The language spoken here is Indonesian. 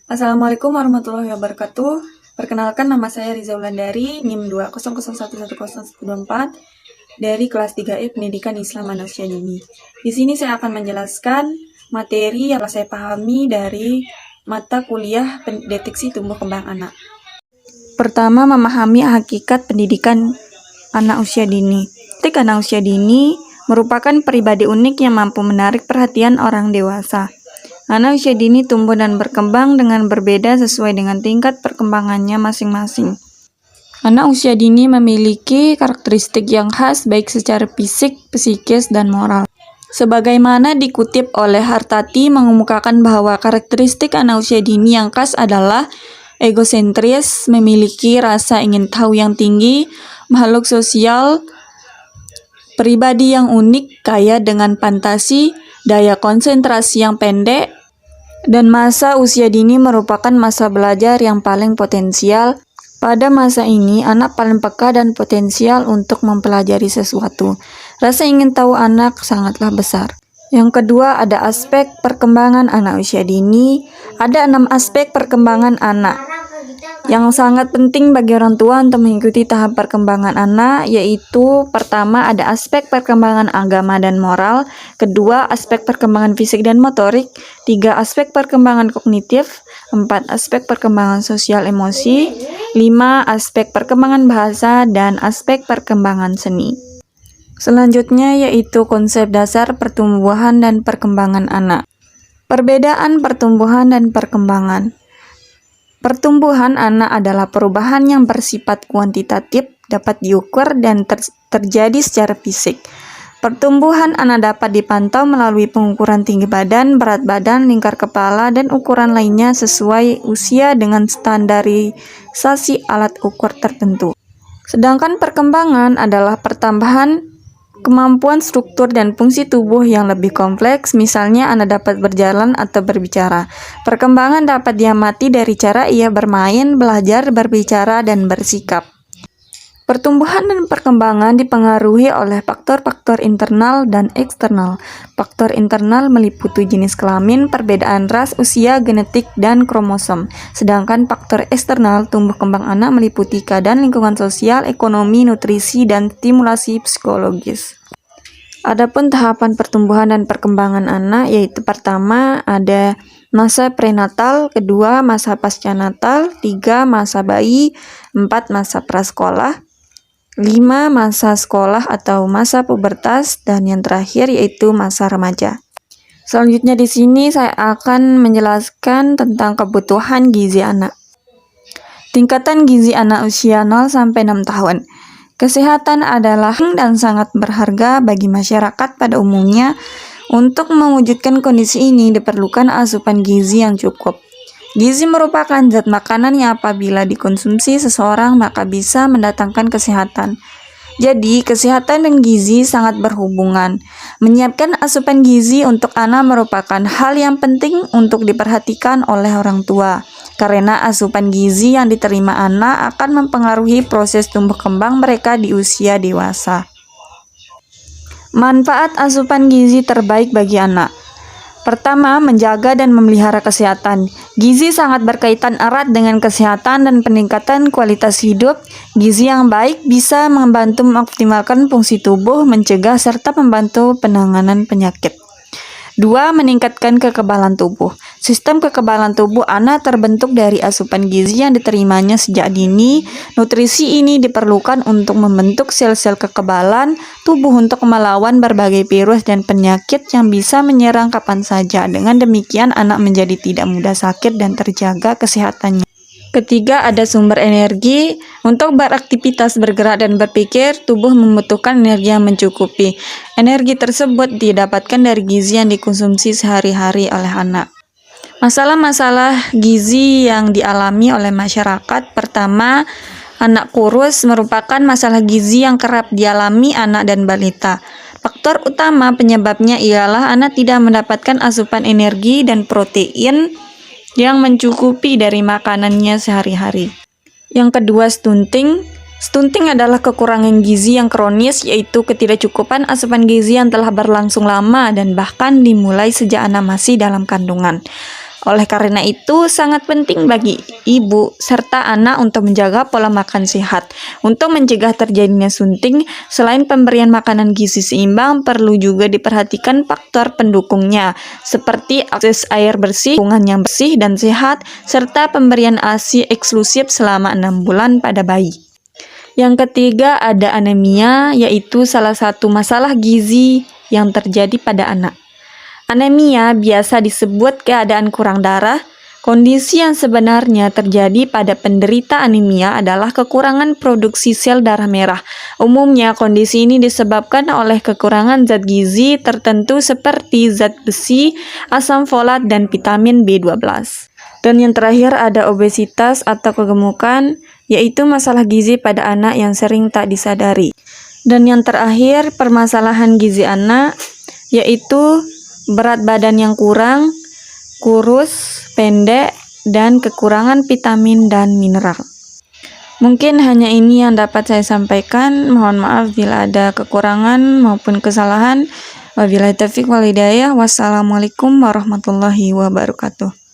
Assalamualaikum warahmatullahi wabarakatuh. Perkenalkan, nama saya Riza Wulandari, NIM 200111014 dari kelas 3E Pendidikan Islam Manusia Dini. Di sini saya akan menjelaskan materi yang saya pahami dari mata kuliah deteksi tumbuh kembang anak. Pertama, memahami hakikat pendidikan anak usia dini. Detik anak usia dini merupakan pribadi unik yang mampu menarik perhatian orang dewasa. Anak usia dini tumbuh dan berkembang dengan berbeda sesuai dengan tingkat perkembangannya masing-masing. Anak usia dini memiliki karakteristik yang khas baik secara fisik, psikis, dan moral. Sebagaimana dikutip oleh Hartati mengemukakan bahwa karakteristik anak usia dini yang khas adalah egosentris, memiliki rasa ingin tahu yang tinggi, makhluk sosial, pribadi yang unik, kaya dengan fantasi, daya konsentrasi yang pendek, dan masa usia dini merupakan masa belajar yang paling potensial. Pada masa ini, anak paling peka dan potensial untuk mempelajari sesuatu. Rasa ingin tahu anak sangatlah besar. Yang kedua, ada aspek perkembangan anak usia dini. Ada 6 aspek perkembangan anak yang sangat penting bagi orang tua untuk mengikuti tahap perkembangan anak, yaitu pertama ada aspek perkembangan agama dan moral, kedua aspek perkembangan fisik dan motorik, 3 aspek perkembangan kognitif, 4 aspek perkembangan sosial emosi, 5 aspek perkembangan bahasa, dan aspek perkembangan seni. Selanjutnya yaitu konsep dasar pertumbuhan dan perkembangan anak. Perbedaan pertumbuhan dan perkembangan. Pertumbuhan anak adalah perubahan yang bersifat kuantitatif, dapat diukur dan terjadi secara fisik. Pertumbuhan anak dapat dipantau melalui pengukuran tinggi badan, berat badan, lingkar kepala, dan ukuran lainnya sesuai usia dengan standarisasi alat ukur tertentu. Sedangkan perkembangan adalah pertambahan kemampuan struktur dan fungsi tubuh yang lebih kompleks, misalnya anak dapat berjalan atau berbicara. Perkembangan dapat diamati dari cara ia bermain, belajar, berbicara, dan bersikap. Pertumbuhan dan perkembangan dipengaruhi oleh faktor-faktor internal dan eksternal. Faktor internal meliputi jenis kelamin, perbedaan ras, usia, genetik, dan kromosom. Sedangkan faktor eksternal tumbuh kembang anak meliputi keadaan lingkungan sosial, ekonomi, nutrisi, dan stimulasi psikologis. Adapun tahapan pertumbuhan dan perkembangan anak yaitu pertama ada masa prenatal, kedua masa pasca-natal, 3 masa bayi, 4 masa prasekolah, 5 masa sekolah atau masa pubertas, dan yang terakhir yaitu masa remaja. Selanjutnya di sini saya akan menjelaskan tentang kebutuhan gizi anak. Tingkatan gizi anak usia 0 sampai 6 tahun. Kesehatan adalah dan sangat berharga bagi masyarakat pada umumnya. Untuk mewujudkan kondisi ini diperlukan asupan gizi yang cukup. Gizi merupakan zat makanan yang apabila dikonsumsi seseorang maka bisa mendatangkan kesehatan. Jadi, kesehatan dan gizi sangat berhubungan. Menyiapkan asupan gizi untuk anak merupakan hal yang penting untuk diperhatikan oleh orang tua. Karena asupan gizi yang diterima anak akan mempengaruhi proses tumbuh kembang mereka di usia dewasa. Manfaat asupan gizi terbaik bagi anak. Pertama, menjaga dan memelihara kesehatan. Gizi sangat berkaitan erat dengan kesehatan dan peningkatan kualitas hidup. Gizi yang baik bisa membantu mengoptimalkan fungsi tubuh, mencegah serta membantu penanganan penyakit. 2. Meningkatkan kekebalan tubuh. Sistem kekebalan tubuh anak terbentuk dari asupan gizi yang diterimanya sejak dini. Nutrisi ini diperlukan untuk membentuk sel-sel kekebalan tubuh untuk melawan berbagai virus dan penyakit yang bisa menyerang kapan saja. Dengan demikian, anak menjadi tidak mudah sakit dan terjaga kesehatannya. Ketiga, ada sumber energi. Untuk beraktivitas, bergerak, dan berpikir, tubuh membutuhkan energi yang mencukupi. Energi tersebut didapatkan dari gizi yang dikonsumsi sehari-hari oleh anak. Masalah-masalah gizi yang dialami oleh masyarakat. Pertama, anak kurus merupakan masalah gizi yang kerap dialami anak dan balita. Faktor utama penyebabnya ialah anak tidak mendapatkan asupan energi dan protein yang mencukupi dari makanannya sehari-hari. Yang kedua, stunting. Stunting adalah kekurangan gizi yang kronis, yaitu ketidakcukupan asupan gizi yang telah berlangsung lama dan bahkan dimulai sejak anak masih dalam kandungan. Oleh karena itu, sangat penting bagi ibu serta anak untuk menjaga pola makan sehat. Untuk mencegah terjadinya stunting, selain pemberian makanan gizi seimbang, perlu juga diperhatikan faktor pendukungnya, seperti akses air bersih, lingkungan yang bersih dan sehat, serta pemberian ASI eksklusif selama 6 bulan pada bayi. Yang ketiga ada anemia, yaitu salah satu masalah gizi yang terjadi pada anak. Anemia biasa disebut keadaan kurang darah. Kondisi yang sebenarnya terjadi pada penderita anemia adalah kekurangan produksi sel darah merah. Umumnya kondisi ini disebabkan oleh kekurangan zat gizi tertentu seperti zat besi, asam folat, dan vitamin B12. Dan yang terakhir ada obesitas atau kegemukan, yaitu masalah gizi pada anak yang sering tak disadari. Dan yang terakhir permasalahan gizi anak, yaitu berat badan yang kurang, kurus, pendek, dan kekurangan vitamin dan mineral. Mungkin hanya ini yang dapat saya sampaikan. Mohon maaf bila ada kekurangan maupun kesalahan. Wabillahi taufiq wal hidayah. Wassalamualaikum warahmatullahi wabarakatuh.